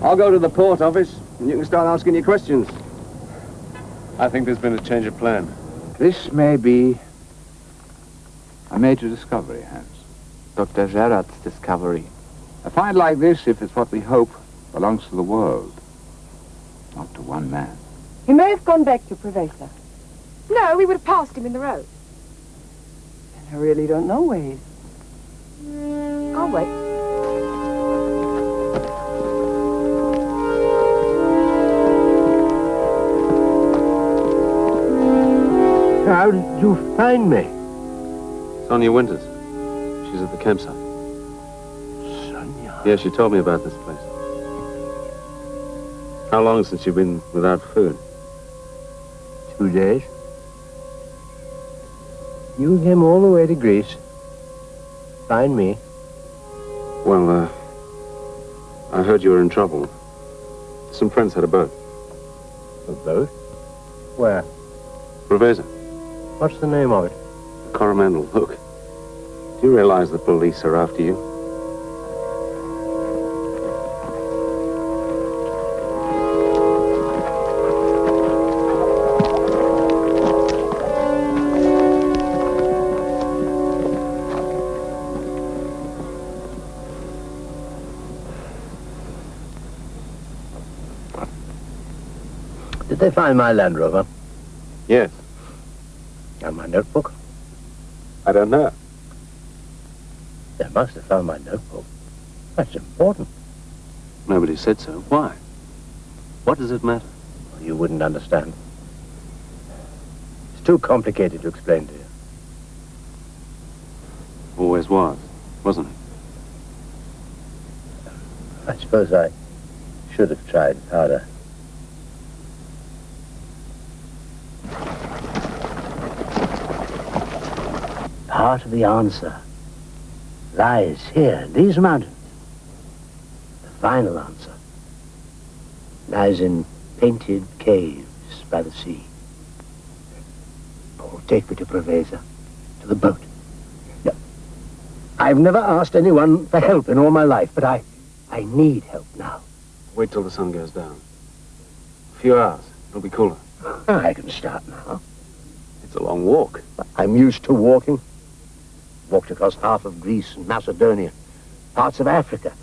I'll go to the port office, and you can start asking your questions. I think there's been a change of plan. This may be a major discovery, Hans. Dr. Gerard's discovery. A find like this, if it's what we hope, belongs to the world, not to one man. He may have gone back to Professor. No, we would have passed him in the road. I really don't know where he is. I'll wait. How did you find me? Sonia Winters. She's at the campsite. Sonia? Yeah, she told me about this place. How long since you've been without food? 2 days. You came all the way to Greece. Find me. Well, I heard you were in trouble. Some friends had a boat. A boat? Where? Preveza. What's the name of it? Coromandel. Look. Do you realize the police are after you? Did they find my Land Rover? Yes. And my notebook? I don't know. They must have found my notebook. That's important. Nobody said so. Why? What does it matter? Well, you wouldn't understand. It's too complicated to explain to you. Always was, wasn't it? I suppose I should have tried harder. Part of the answer lies here in these mountains. The final answer lies in painted caves by the sea. Oh, take me to Preveza, to the boat. No, I've never asked anyone for help in all my life, but I need help now. Wait till the sun goes down. A few hours. It'll be cooler. I can start now. It's a long walk. I'm used to walking. Walked across half of Greece and Macedonia, parts of Africa,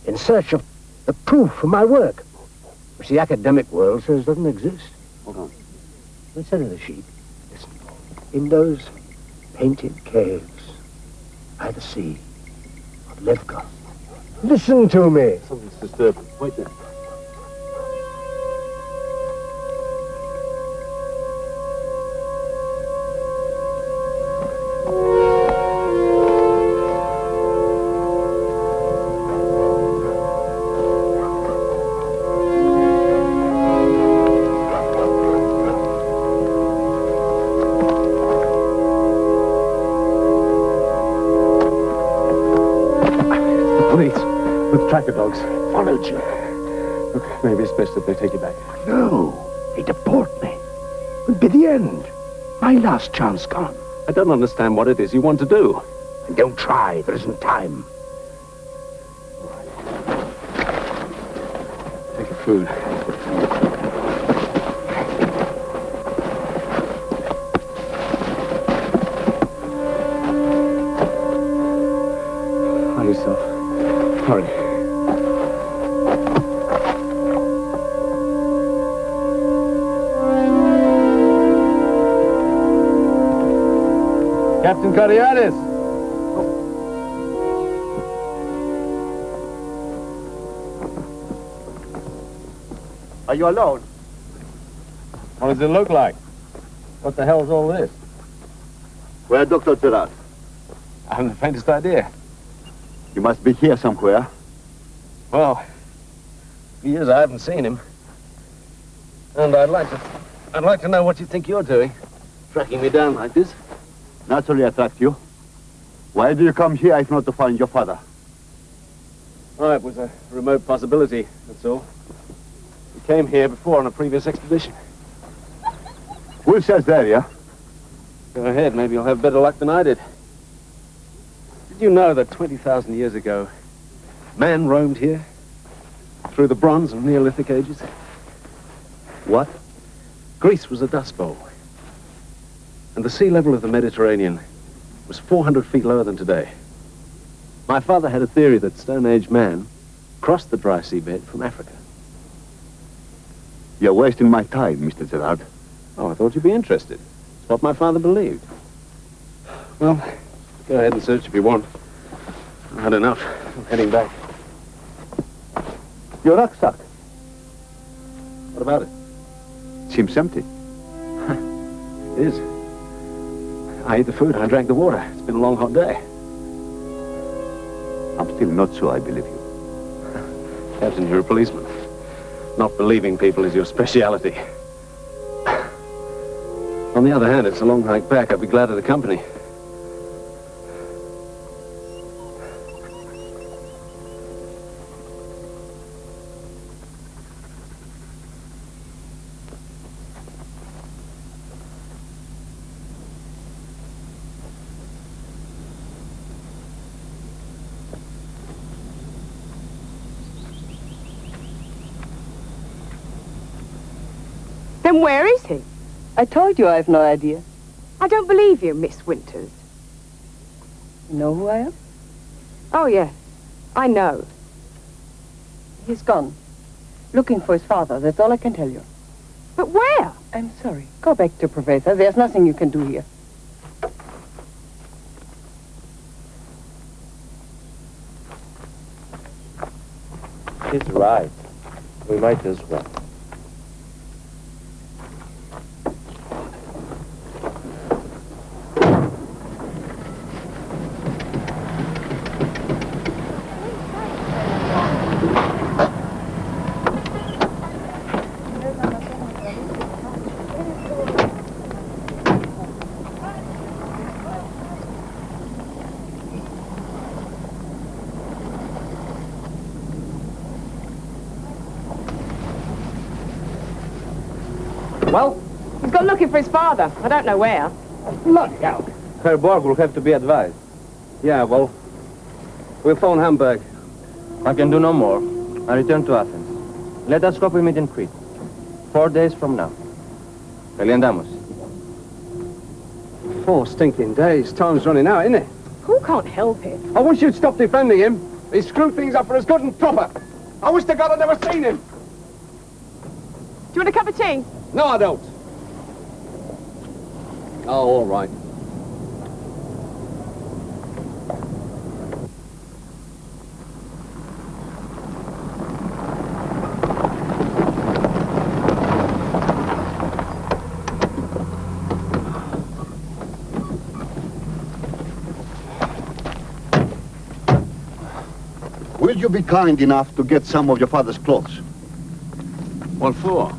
in search of the proof for my work, which the academic world says doesn't exist. Hold on. Listen to the sheep. Listen. In those painted caves by the sea of Levkas. Listen to me. Something's disturbing. Wait there. Tracker dogs. Followed you. Look, maybe it's best that they take you back. No, they deport me. It'll be the end. My last chance gone. I don't understand what it is you want to do. And don't try. There isn't time. Take your food. On yourself. Hurry. Captain Cariades. Are you alone? What does it look like? What the hell's all this? Where's Dr. Gerard? I haven't the faintest idea. He must be here somewhere. Well, for years I haven't seen him. And I'd like to know what you think you're doing. Tracking me down like this. Naturally I tracked you. Why do you come here if not to find your father? Oh, it was a remote possibility, that's all. We came here before on a previous expedition. Who says there, yeah? Go ahead, maybe you'll have better luck than I did. Did you know that 20,000 years ago, man roamed here? through the Bronze and Neolithic ages. What? Greece was a dust bowl. And the sea level of the Mediterranean was 400 feet lower than today. My father had a theory that Stone Age man crossed the dry seabed from Africa. You're wasting my time, Mr. Gerard. Oh, I thought you'd be interested. It's what my father believed. Well, go ahead and search if you want. I've had enough. I'm heading back. Your rucksack What about it? seems empty. It is. I ate the food, I drank the water. It's been a long, hot day. I'm still not sure I believe you. Captain, you're a policeman. Not believing people is your speciality. On the other hand, it's a long hike back. I'd be glad of the company. Then where is he? I told you I have no idea. I don't believe you, Miss Winters. You know who I am? Oh, yes. I know. He's gone. Looking for his father, that's all I can tell you. But where? I'm sorry. Go back to Professor. There's nothing you can do here. He's right. We might as well. Well? He's gone looking for his father. I don't know where. Bloody hell. Herr Borg will have to be advised. Yeah, well, we'll phone Hamburg. I can do no more. I return to Athens. Let us hope we meet in Crete. 4 days from now. Peleandamos. 4 stinking days. Time's running out, isn't it? Who can't help it? I wish you'd stop defending him. He screwed things up for us good and proper. I wish to God I'd never seen him. Do you want a cup of tea? No, I don't. Oh, all right. Will you be kind enough to get some of your father's clothes? What for?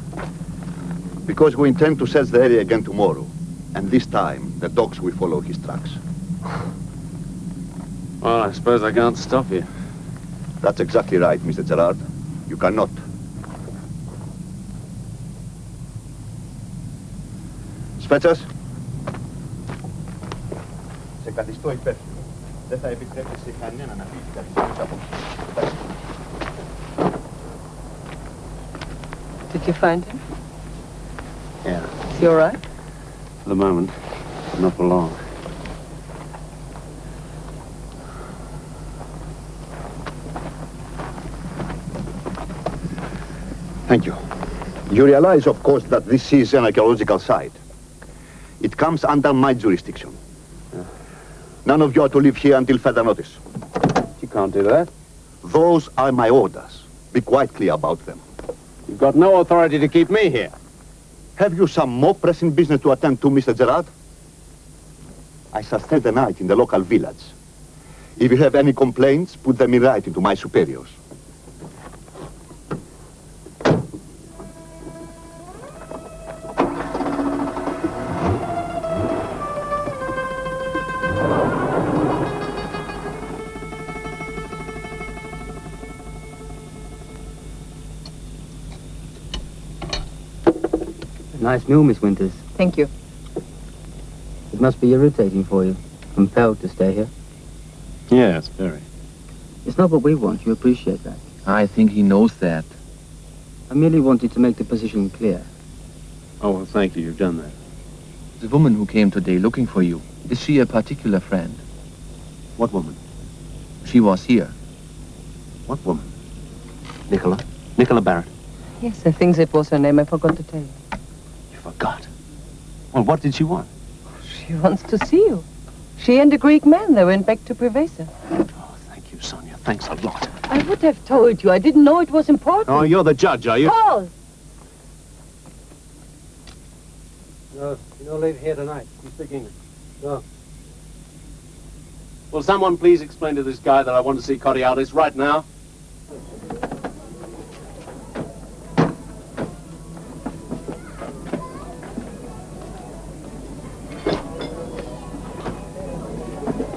Because we intend to search the area again tomorrow. And this time, the dogs will follow his tracks. Well, I suppose I can't stop you. That's exactly right, Mr. Gerard. You cannot. Σπέτσας. Σε καθιστώ υπεύθυνο. Δεν θα επιτρέψει σε κανένα να πει καθιστός από εκεί. Did you find him? Yeah, Is he all right? for the moment, but not for long. Thank you. You realize, of course, that this is an archaeological site. It comes under my jurisdiction. None of you are to live here until further notice. You can't do that. Those are my orders. Be quite clear about them. You've got no authority to keep me here. Have you some more pressing business to attend to, Mr. Gerard? I shall stay the night in the local village. If you have any complaints, put them in writing to my superiors. Nice meal, Miss Winters. Thank you. It must be irritating for you, compelled to stay here. Yes, very. It's not what we want, you appreciate that. I think he knows that. I merely wanted to make the position clear. Oh, well, thank you. You've done that. The woman who came today looking for you, is she a particular friend? What woman? She was here. What woman? Nicola? Nicola Barrett. Yes, I think that was her name. I forgot to tell you. You forgot. Well, what did she want? She wants to see you. She and the Greek man, they went back to Prevesa. Oh, thank you, Sonia. Thanks a lot. I would have told you. I didn't know it was important. Oh, you're the judge, are you? Paul! No, you're not leaving here tonight. You speak English. No. Will someone please explain to this guy that I want to see Coriades right now?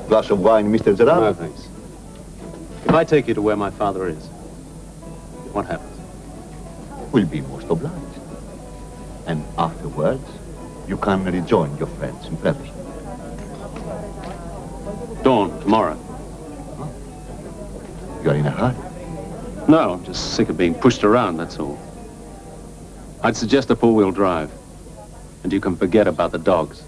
Glass of wine, Mr. Gerard? No, thanks. If I take you to where my father is, what happens? Will be most obliged. And afterwards, you can rejoin your friends in Paris. Dawn, tomorrow. You are in a hurry. No, I'm just sick of being pushed around, that's all. I'd suggest a four-wheel drive. And you can forget about the dogs.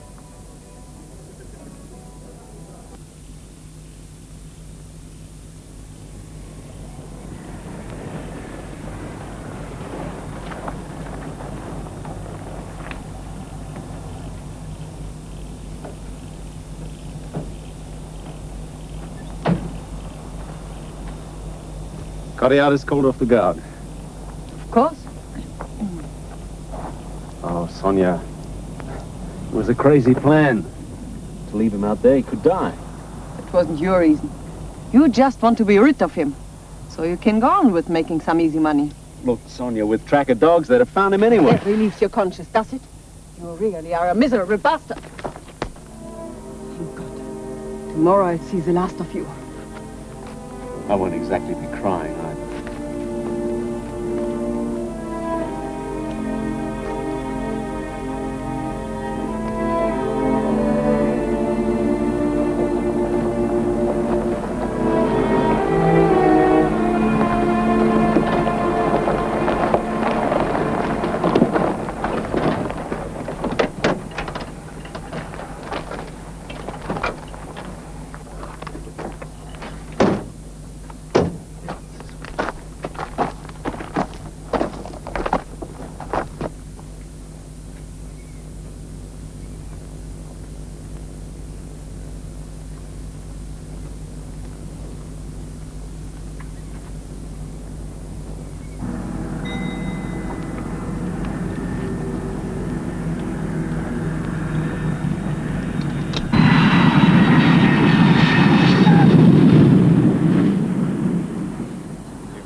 Coriades called off the guard. Of course. Oh, Sonia. It was a crazy plan. To leave him out there, he could die. It wasn't your reason. You just want to be rid of him. So you can go on with making some easy money. Look, Sonia, with tracker dogs, they'd have found him anyway. That relieves your conscience, does it? You really are a miserable bastard. Thank God. Tomorrow I'll see the last of you. I won't exactly be crying either.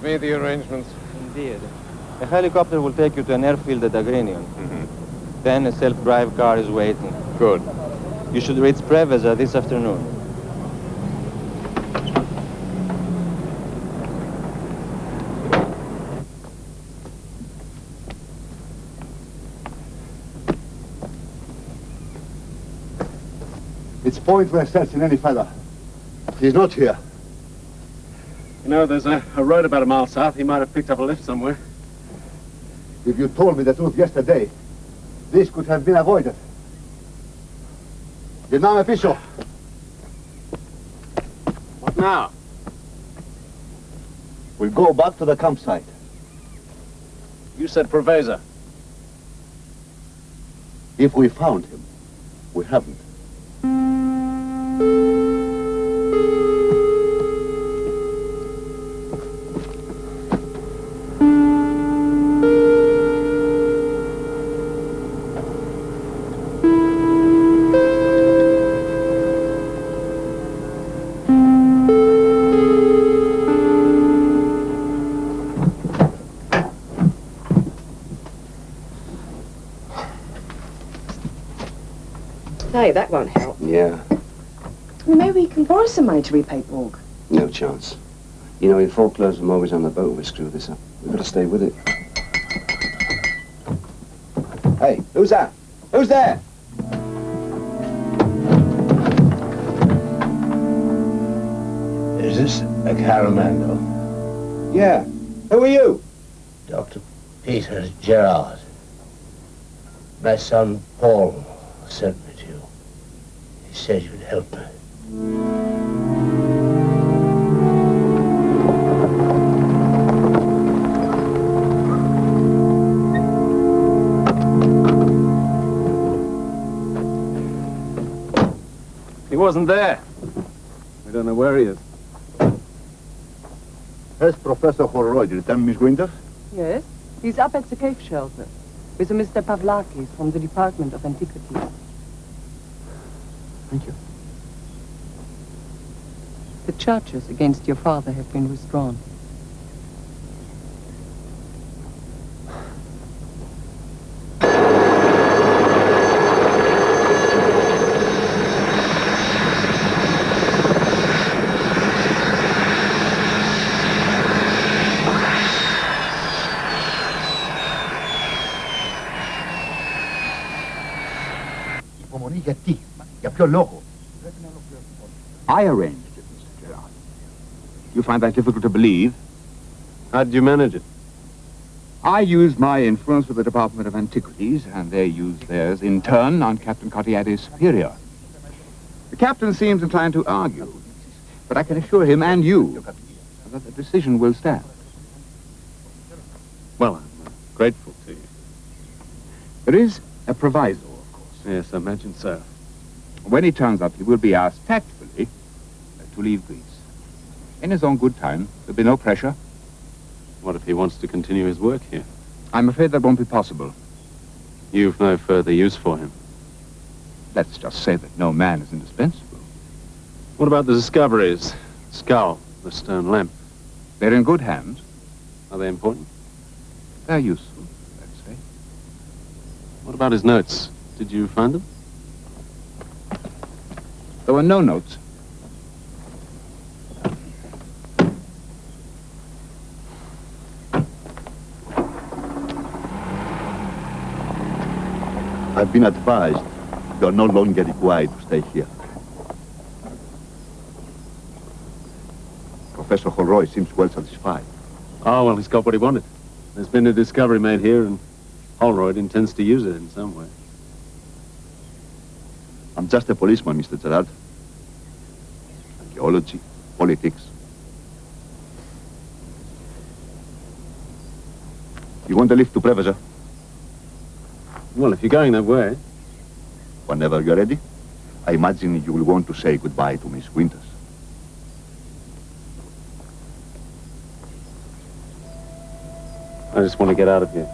Made the arrangements? Indeed. A helicopter will take you to an airfield at Agrinion. Then a self-drive car is waiting. Good. You should reach Preveza this afternoon. It's pointless searching any fella. He's not here. You know, there's a road about a mile south. He might have picked up a lift somewhere. If you told me the truth yesterday, this could have been avoided. Vietnam official. What now? We'll go back to the campsite. You said Preveza. If we found him, we haven't. Hey, that won't help. Yeah, Maybe we can borrow some money to repay Borg. no chance. You know, we foreclose the mortgage on the boat if we screw this up. We've got to stay with it. Hey, who's that? Who's there? Is this a Caramando? Yeah, Who are you? Dr. Peter Gerard. My son Paul sent me to you. He said you'd help me. He wasn't there. We don't know where he is. Has Professor Holroyd returned, Miss Winters? Yes, he's up at the cave shelter with a Mr. Pavlakis from the Department of Antiquities. Thank you. The charges against your father have been withdrawn. I arranged it, Mr. Gerard. You find that difficult to believe? How did you manage it? I used my influence with the Department of Antiquities, and they used theirs in turn on Captain Cottiade's superior. The captain seems inclined to argue, but I can assure him and you that the decision will stand. Well, I'm grateful to you. There is a proviso, of course. Yes, I imagine so. When he turns up, he will be asked tactfully to leave Greece. In his own good time, there'll be no pressure. What if he wants to continue his work here? I'm afraid that won't be possible. You've no further use for him. Let's just say that no man is indispensable. What about the discoveries? Skull, the stone lamp. They're in good hands. Are they important? They're useful, let's say. What about his notes? Did you find them? There were no notes. I've been advised you are no longer required to stay here. Professor Holroyd seems well satisfied. Oh, well, he's got what he wanted. There's been a discovery made here, and Holroyd intends to use it in some way. I'm just a policeman, Mr. Gerard. Archaeology, politics. You want a lift to Preveza? Well, if you're going that way. Whenever you're ready, I imagine you will want to say goodbye to Miss Winters. I just want to get out of here.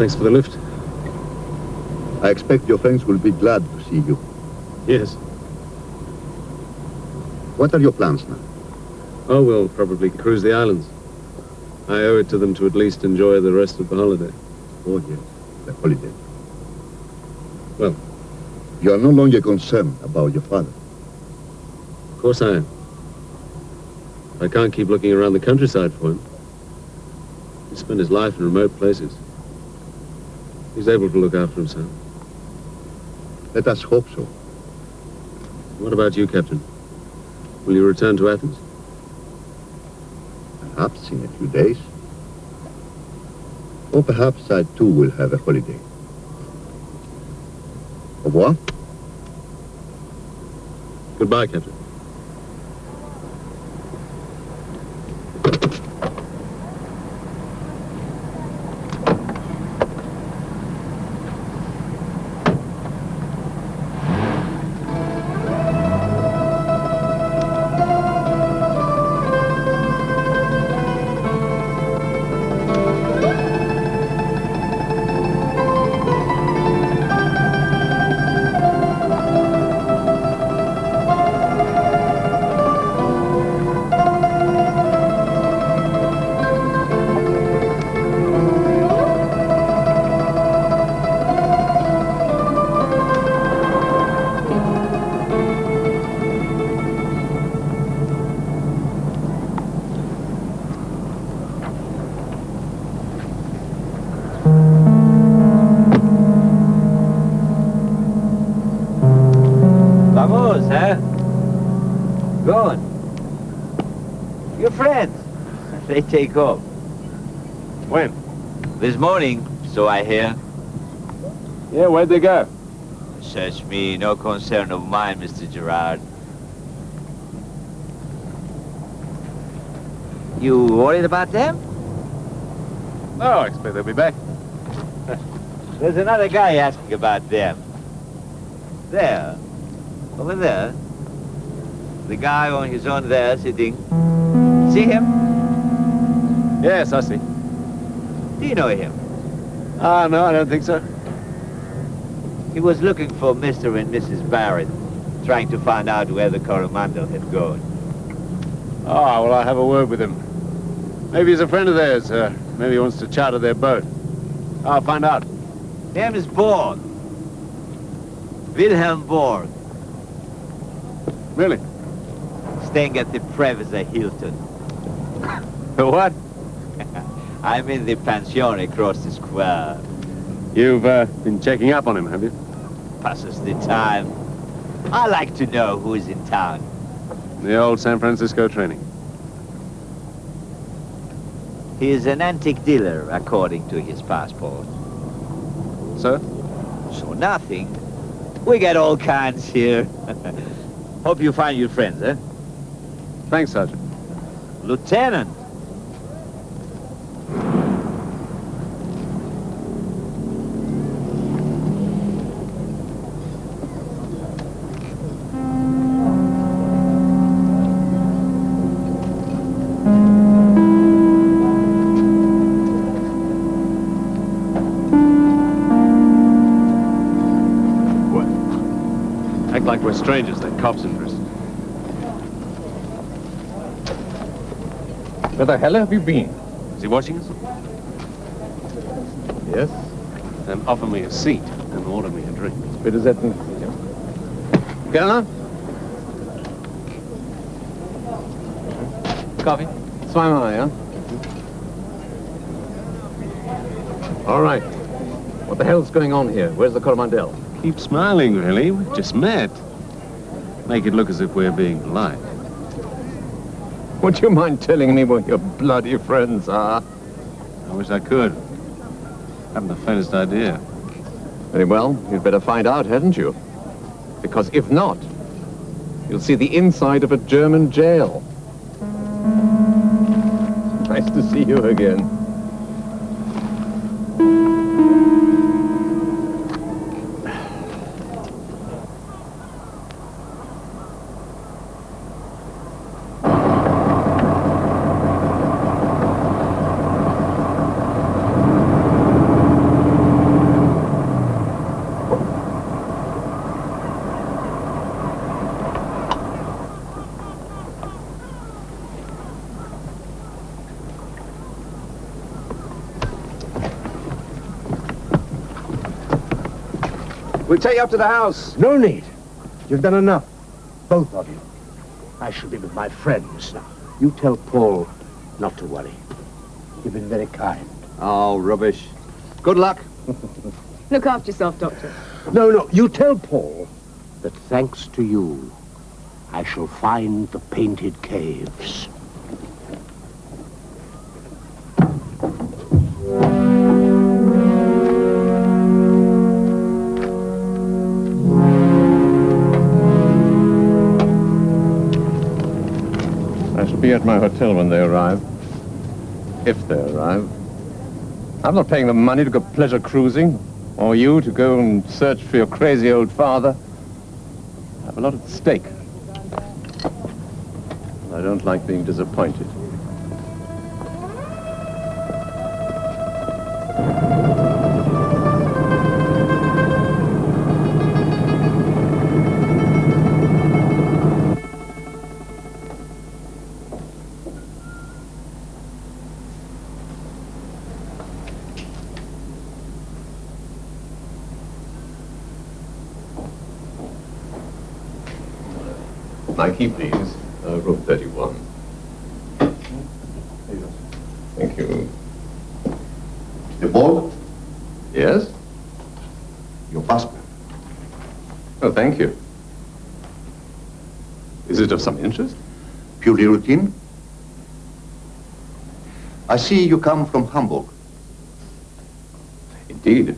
Thanks for the lift. I expect your friends will be glad to see you. Yes. What are your plans now? Oh, we'll probably cruise the islands. I owe it to them to at least enjoy the rest of the holiday. Oh, yes, the holiday. Well, you are no longer concerned about your father. of course I am. I can't keep looking around the countryside for him. He spent his life in remote places. He's able to look after himself. Let us hope so. What about you, Captain? Will you return to Athens? Perhaps in a few days. Or perhaps I too will have a holiday. Au revoir. Goodbye, Captain. Huh? Gone. Your friends. They take off. When? This morning, so I hear. Yeah, where'd they go? Search me, no concern of mine, Mr. Gerard. You worried about them? No, I expect they'll be back. There's another guy asking about them. There. Over there. The guy on his own there, sitting. See him? Yes, I see. Do you know him? Ah, no, I don't think so. He was looking for Mr. and Mrs. Barrett, trying to find out where the Coromandel had gone. Ah, well, I'll have a word with him. Maybe he's a friend of theirs. Maybe he wants to charter their boat. I'll find out. Name is Borg. Wilhelm Borg. Really? Staying at the Preveza Hilton. What? I'm in the pension across the square. You've been checking up on him, have you? Passes the time. I like to know who is in town. The old San Francisco training. He is an antique dealer, according to his passport. So? So nothing. We get all kinds here. Hope you find your friends, eh? Thanks, Sergeant. Lieutenant. Act like we're strangers, they're cops in prison. Where the hell have you been? Is he watching us? Yes. Then offer me a seat and order me a drink. Bitte setzen. Gerne? Coffee? Zweimal, ja? All right. What the hell's going on here? Where's the Coromandel? Keep smiling, really. We've just met. Make it look as if we're being polite. Would you mind telling me where your bloody friends are? I wish I could. Haven't the faintest idea. Very well, you'd better find out, hadn't you? Because if not, you'll see the inside of a German jail. Nice to see you again. We'll take you up to the house. No need. You've done enough. Both of you. I shall be with my friends now. You tell Paul not to worry. You've been very kind. Oh, rubbish. Good luck. Look after yourself, Doctor. No, you tell Paul that thanks to you, I shall find the painted caves. I shall be at my hotel when they arrive. If they arrive. I'm not paying them money to go pleasure cruising, or you to go and search for your crazy old father. I have a lot at stake. I don't like being disappointed. My key, please. Room 31. Thank you. The Borg? Yes? Your passport. Oh, thank you. Is it of some interest? Purely routine. I see you come from Hamburg. Indeed.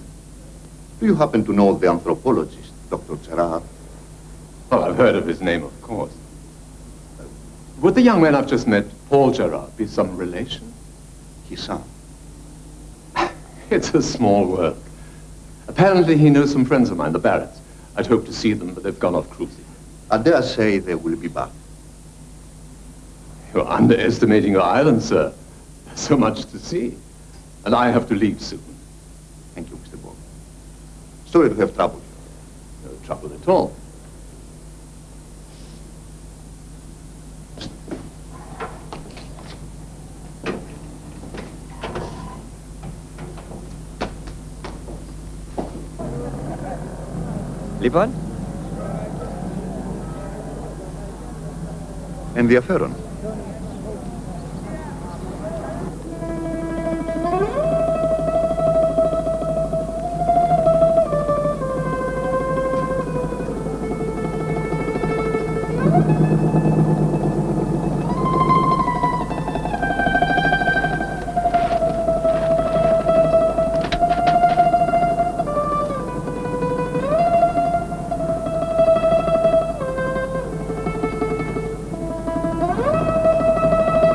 Do you happen to know the anthropologist, Dr. Gerard? Well, I've heard of his name, of course. Would the young man I've just met, Paul Gerard, be some relation? His son. It's a small world. Apparently he knows some friends of mine, the Barretts. I'd hoped to see them, but they've gone off cruising. I dare say they will be back. You're underestimating your island, sir. There's so much to see. And I have to leave soon. Thank you, Mr. Bob. Sorry to have trouble. No trouble at all. Λοιπόν. Ενδιαφέρον.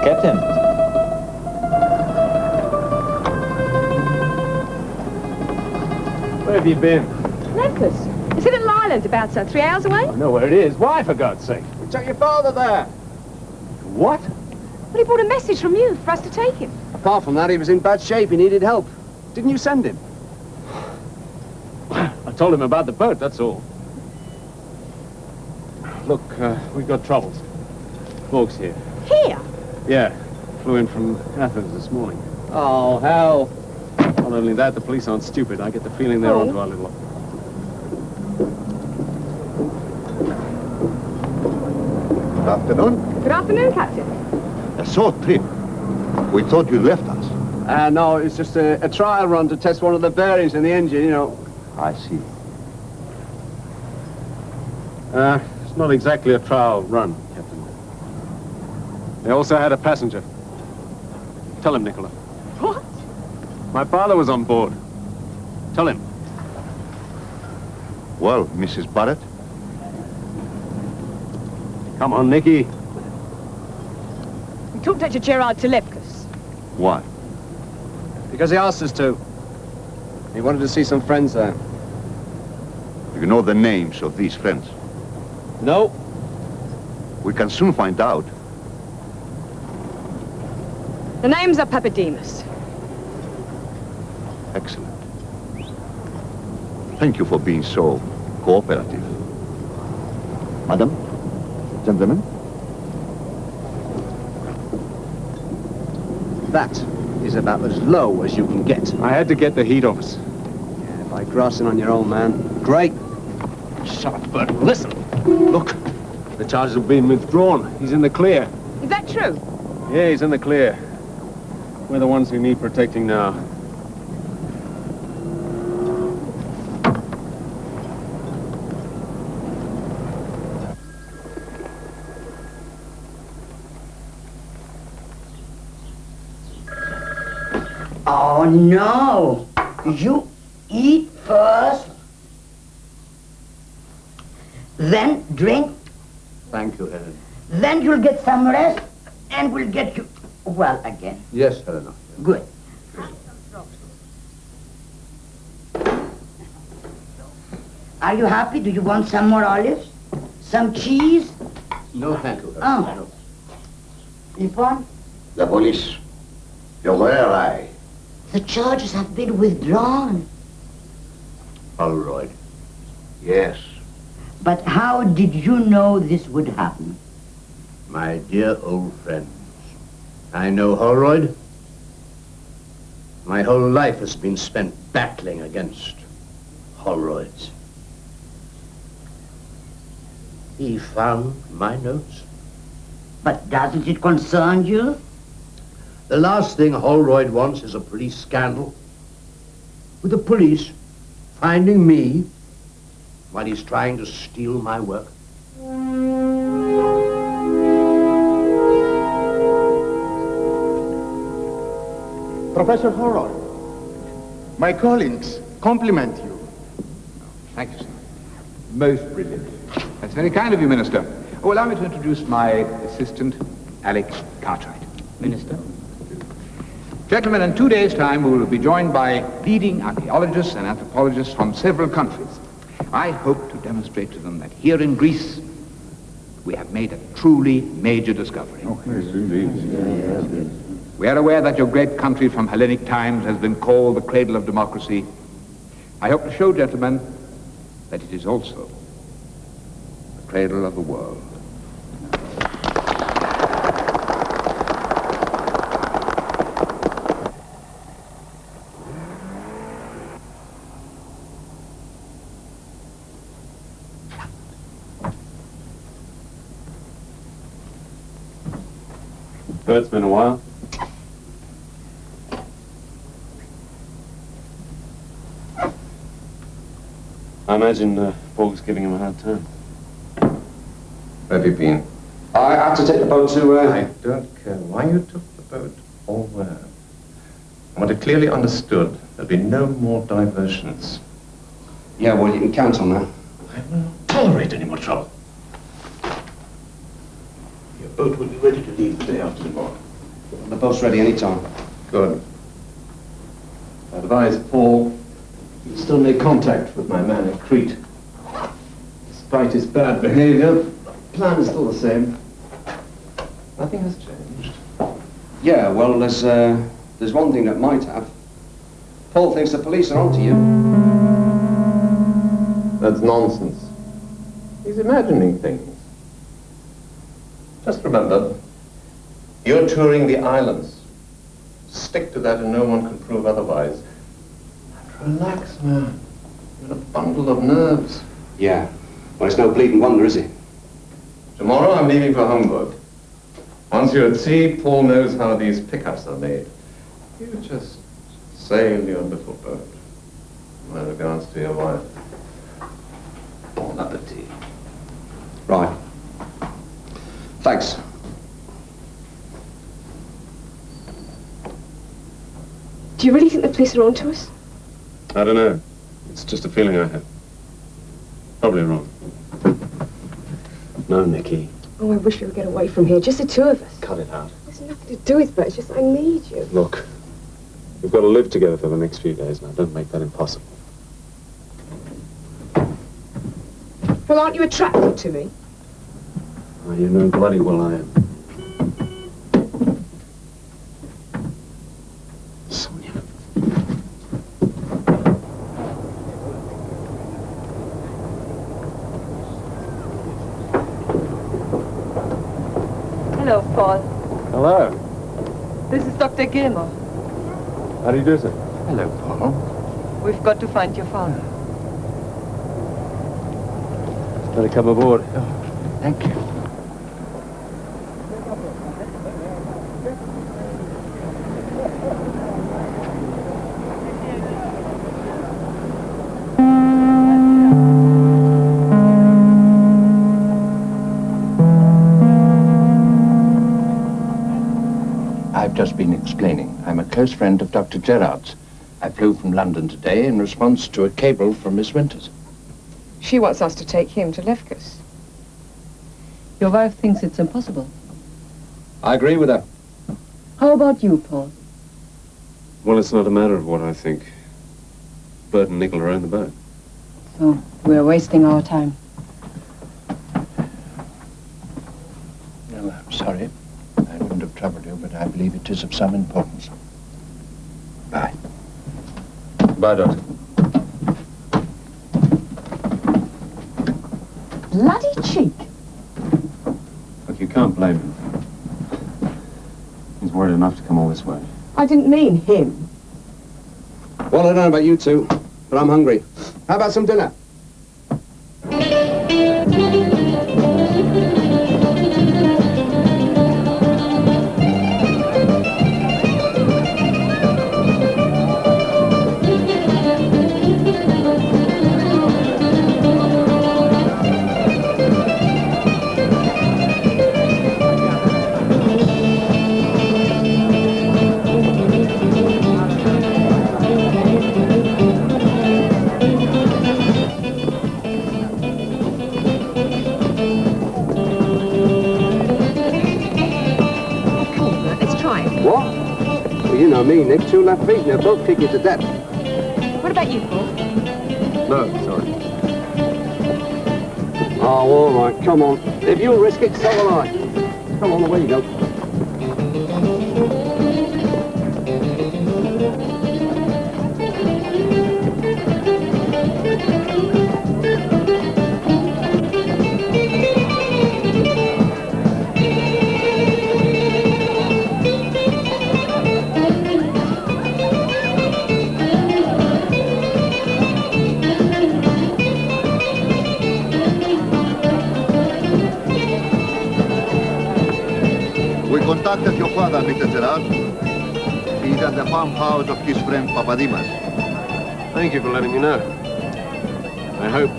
Captain. Where have you been? Memphis. Is it an island about 3 hours away? I know where it is. Why, for God's sake? We took your father there. What? Well, he brought a message from you for us to take him. Apart from that, he was in bad shape. He needed help. Didn't you send him? I told him about the boat, that's all. Look, we've got troubles. Folks here. Here? Yeah, flew in from Athens this morning. Oh, hell. Not only that, the police aren't stupid. I get the feeling they're onto our little... Good afternoon. Good afternoon, Captain. A short trip. We thought you left us. No, it's just a trial run to test one of the bearings in the engine, you know. I see. It's not exactly a trial run, Captain. They also had a passenger. Tell him, Nicola. What? My father was on board. Tell him. Well, Mrs. Barrett? Come on, Nicky. We took Dr. Gerard to Levkas. Why? Because he asked us to. He wanted to see some friends there. Do you know the names of these friends? No. We can soon find out. The names are Papademos. Excellent. Thank you for being so cooperative. Madam? Gentlemen? That is about as low as you can get. I had to get the heat off us. Yeah, by grassing on your own man. Great. Shut up, Bert. Listen. Look. The charges have been withdrawn. He's in the clear. Is that true? Yeah, he's in the clear. We're the ones who need protecting now. Oh, no. You eat first, then drink, Thank you, Helen. then you'll get some rest, and we'll get you well again. Yes, Helena. Good. Are you happy? Do you want some more olives? Some cheese? No, thank you, Helena. Oh. Yvonne? The police. You're where I? The charges have been withdrawn. Holroyd. Yes. But how did you know this would happen? My dear old friends. I know Holroyd. My whole life has been spent battling against Holroyds. He found my notes. But doesn't it concern you? The last thing Holroyd wants is a police scandal. With the police finding me while he's trying to steal my work. Professor Horror, my colleagues compliment you. Thank you, sir. Most brilliant. That's very kind of you, Minister. Oh, allow me to introduce my assistant, Alec Cartwright. Minister? Gentlemen, in 2 days' time, we will be joined by leading archaeologists and anthropologists from several countries. I hope to demonstrate to them that here in Greece, we have made a truly major discovery. Oh, yes, indeed. We are aware that your great country from Hellenic times has been called the cradle of democracy. I hope to show, gentlemen, that it is also the cradle of the world. So it's been a while. I imagine Paul's giving him a hard time. Where have you been? I had to take the boat to, I don't care why you took the boat or where. I want it clearly understood there'll be no more diversions. Yeah, well, you can count on that. I will not tolerate any more trouble. Your boat will be ready to leave the day after tomorrow. The boat's ready any time. Good. I advise Paul you still make contact with my man in Crete. Despite his bad behavior, the plan is still the same. Nothing has changed. Yeah, well, there's one thing that might have. Paul thinks the police are onto you. That's nonsense. He's imagining things. Just remember, you're touring the islands. Stick to that and no one can prove otherwise. And relax, man. You're a bundle of nerves. Yeah. Well, it's no bleeding wonder, is it? Tomorrow I'm leaving for Hamburg. Once you're at sea, Paul knows how these pickups are made. You just sail your little boat. My regards to your wife. Bon appetit. Right. Thanks. Do you really think the police are on to us? I don't know. It's just a feeling I have. Probably wrong. No, Nikki. Oh, I wish we would get away from here, just the two of us. Cut it out. There's nothing to do with it, it's just I need you. Look, we've got to live together for the next few days now. Don't make that impossible. Well, aren't you attracted to me? Oh, you know bloody well I am. Sonia. Hello, Paul. Hello. This is Dr. Gilmore. How do you do, sir? Hello, Paul. We've got to find your father. Better come aboard. Oh, thank you. I've just been explaining. I'm a close friend of Dr. Gerard's. I flew from London today in response to a cable from Miss Winters. She wants us to take him to Levkas. Your wife thinks it's impossible. I agree with her. How about you, Paul? Well, it's not a matter of what I think. Bert and Nickel are on the boat. So, we're wasting our time. No, I'm sorry. I wouldn't have troubled you, but I believe it is of some importance. Bye. Bye, Doctor. Bloody cheek. Look, you can't blame him. He's worried enough to come all this way. I didn't mean him. Well, I don't know about you two, but I'm hungry. How about some dinner? you know me, Nick. 2 left feet, and they'll both kick you to death. What about you, Paul? No, sorry. Oh, all right, come on. If you risk it, so will I. Come on, away you go. Contacted your father, Mr. Gerard. He's at the farmhouse of his friend Papadimas. Thank you for letting me know. I hope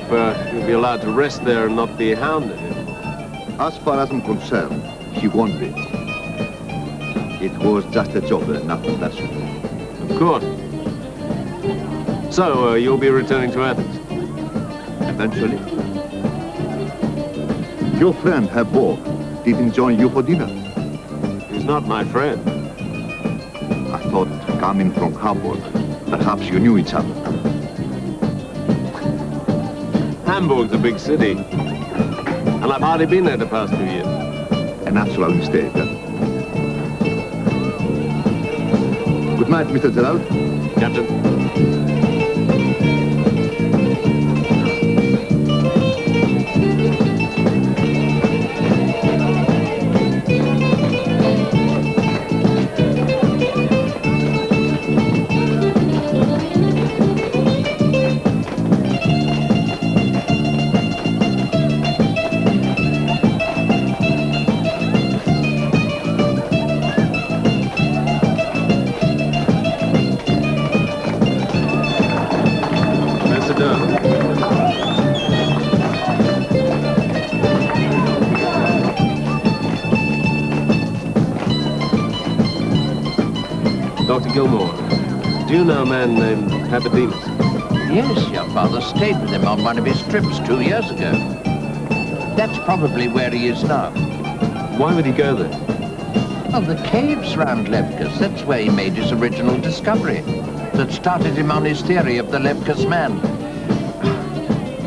you'll be allowed to rest there and not be hounded. As far as I'm concerned, he won't be. It was just a job, nothing personal. Of course. So, you'll be returning to Athens? Eventually. Your friend, Herr Borg, didn't join you for dinner. He's not my friend. I thought, coming from Hamburg, perhaps you knew each other. Hamburg's a big city. And I've hardly been there the past 2 years. A natural mistake, huh? Good night, Mr. Gerald. Captain. Dr. Gilmore, do you know a man named Hammond Innes? Yes, your father stayed with him on one of his trips 2 years ago. That's probably where he is now. Why would he go there? Well, the caves round Levkas, that's where he made his original discovery. That started him on his theory of the Levkas Man.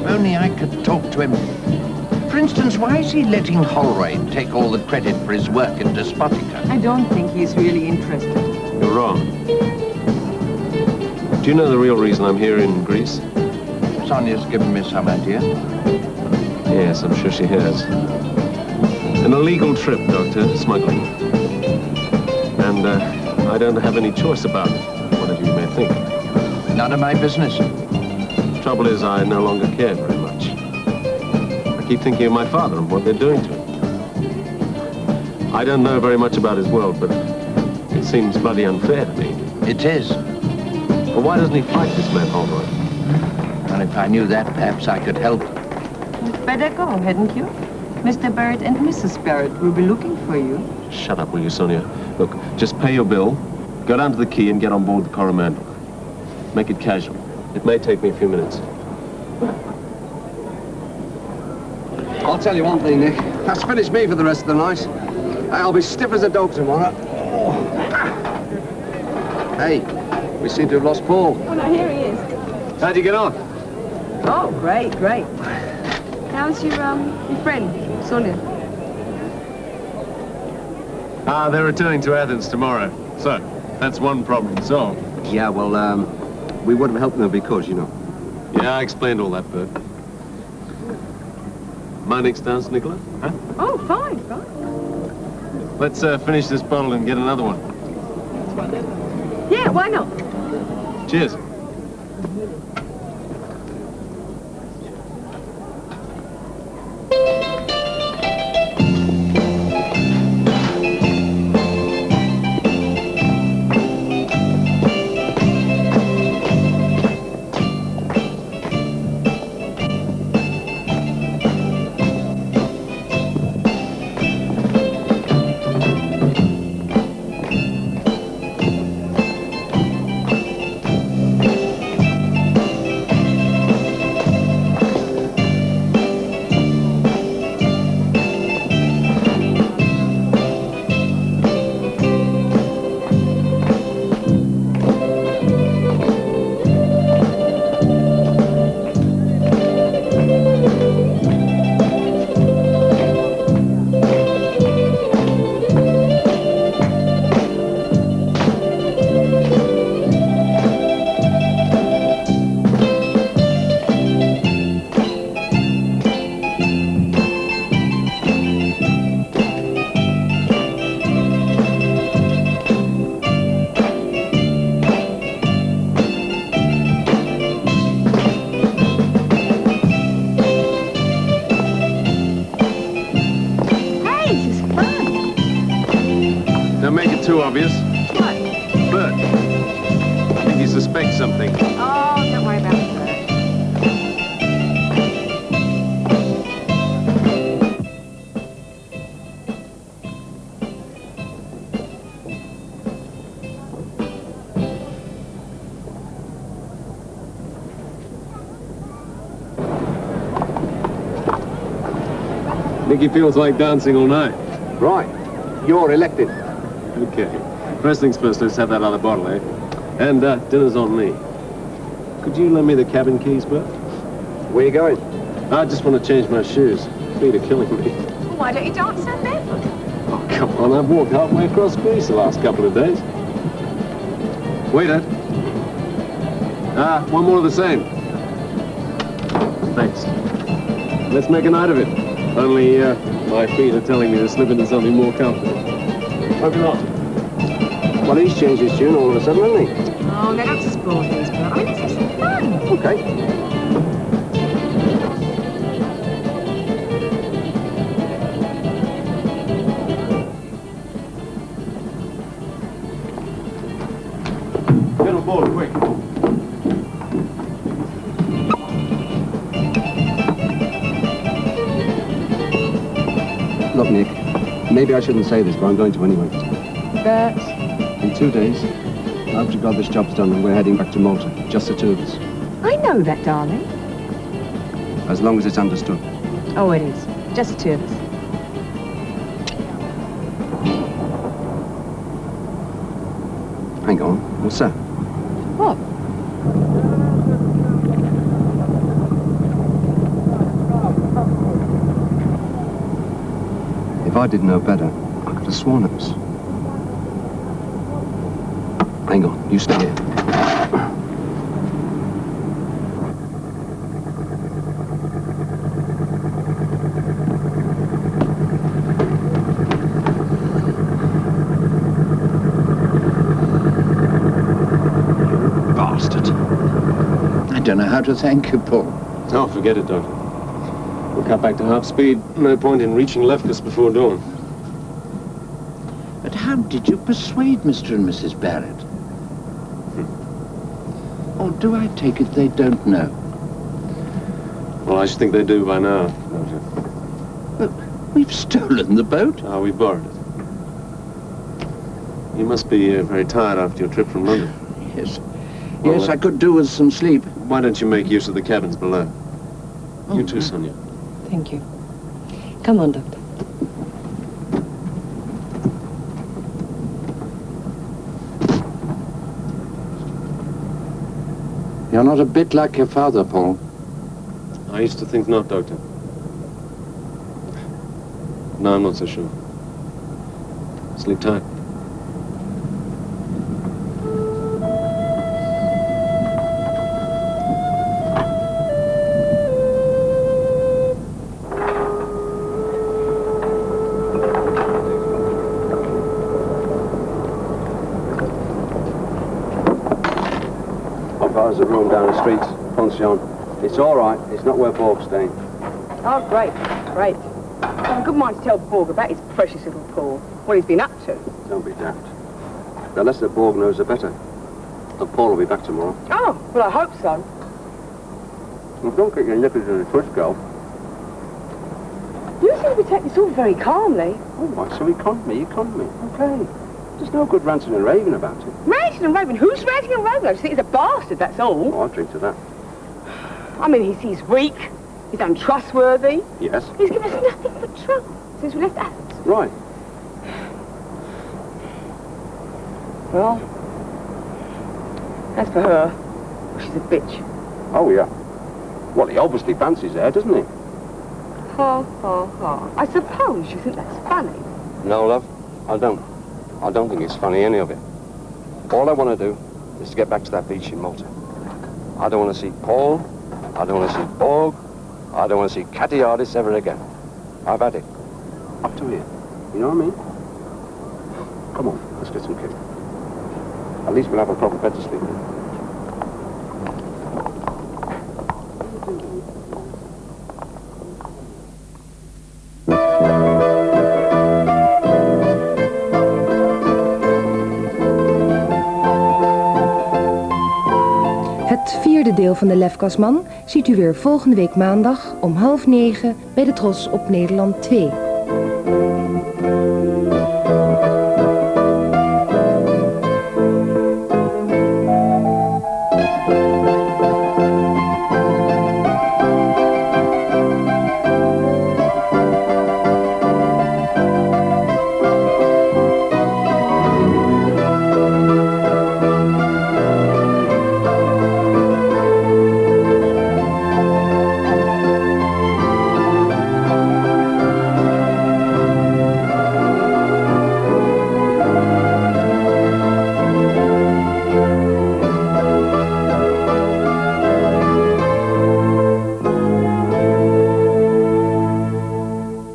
If only I could talk to him. For instance, why is he letting Holroyd take all the credit for his work in Despotica? I don't think he's really interested. You're wrong. Do you know the real reason I'm here in Greece? Sonia's given me some idea. Yes, I'm sure she has. An illegal trip, Doctor, smuggling. And I don't have any choice about it, whatever you may think. None of my business. Trouble is, I no longer care very much. I keep thinking of my father and what they're doing to him. I don't know very much about his world, but it seems bloody unfair to me. It is. Well, why doesn't he fight this man, Holroyd? Well, if I knew that, perhaps I could help. You'd better go, hadn't you? Mr. Barrett and Mrs. Barrett will be looking for you. Shut up, will you, Sonia? Look, just pay your bill, go down to the quay and get on board the Coromandel. Make it casual. It may take me a few minutes. I'll tell you one thing, Nick. That's finished me for the rest of the night. I'll be stiff as a dog tomorrow. Hey, we seem to have lost Paul. Oh, no, here he is. How'd you get on? Oh, great, great. How's your friend, Sonia? They're returning to Athens tomorrow. So, that's one problem solved. Yeah, well, we would have helped them because, you know. Yeah, I explained all that, Bert. My next dance, Nicola? Huh? Oh, fine, fine. Let's finish this bottle and get another one. Yeah, why not? Cheers. This is fun. Don't make it too obvious. What? Bert. I think he suspects something. Oh, don't worry about it. Nicky feels like dancing all night. Right. You're elected. Okay. First things first, let's have that other bottle, eh? And dinner's on me. Could you lend me the cabin keys, Bert? Where you going? I just want to change my shoes. Feet are killing me. Well, why don't you dance then, barefoot? Oh, come on, I've walked halfway across Greece the last couple of days. Waiter. One more of the same. Thanks. Let's make a night of it. Only, my feet are telling me to slip into something more comfortable. Hope not. Well, he's changed his tune all of a sudden, hasn't he? Oh, no, don't spoil things, but I mean, it's just fun. Okay. Get on board, quick. Look, Nick, maybe I shouldn't say this, but I'm going to anyway. Bert. In 2 days, after God this job's done, and we're heading back to Malta. Just the two of us. I know that, darling. As long as it's understood. Oh, it is. Just the two of us. Hang on. What's that? What? If I didn't know better, I could have sworn it was. Hang on. You stay here. Bastard. I don't know how to thank you, Paul. Oh, forget it, Doctor. We'll cut back to half speed. No point in reaching Levkas before dawn. But how did you persuade Mr. and Mrs. Barrett? Or do I take it they don't know? Well, I should think they do by now, Doctor. But we've stolen the boat. Ah, we borrowed it. You must be very tired after your trip from London. Yes. Well, Yes, I could do with some sleep. Why don't you make use of the cabins below? Oh, You too, Sonia. Thank you. Come on, Doctor. You're not a bit like your father, Paul. I used to think not, Doctor. No, I'm not so sure. Sleep tight. There's a room down the street, pension. It's all right. It's not where Borg's staying. Oh, great, great. I have a good mind to tell Borg about his precious little Paul, what he's been up to. Don't be daft. The less that Borg knows, the better. And Paul will be back tomorrow. Oh, well, I hope so. Well, don't get your knickers in a twist, girl. You seem to be taking this all very calmly. Oh, right, so economy. Okay. There's no good ranting and raving about it. Ranting and raving? Who's ranting and raving? I just think he's a bastard, that's all. Oh, I'll drink to that. I mean, he's weak, he's untrustworthy. Yes? He's given us nothing but trouble since we left Athens. Right. Well, as for her, she's a bitch. Oh, yeah. Well, he obviously fancies her, doesn't he? Ha, ha, ha. I suppose you think that's funny. No, love, I don't. I don't think it's funny, any of it. All I want to do is to get back to that beach in Malta. I don't want to see Paul. I don't want to see Borg. I don't want to see Catty Ardis ever again. I've had it. Up to here. You know what I mean? Come on, let's get some kit. At least we'll have a proper bed to sleep in. vierde deel van de Levkas Man ziet u weer volgende week maandag om 20:30 bij de Tros op Nederland 2.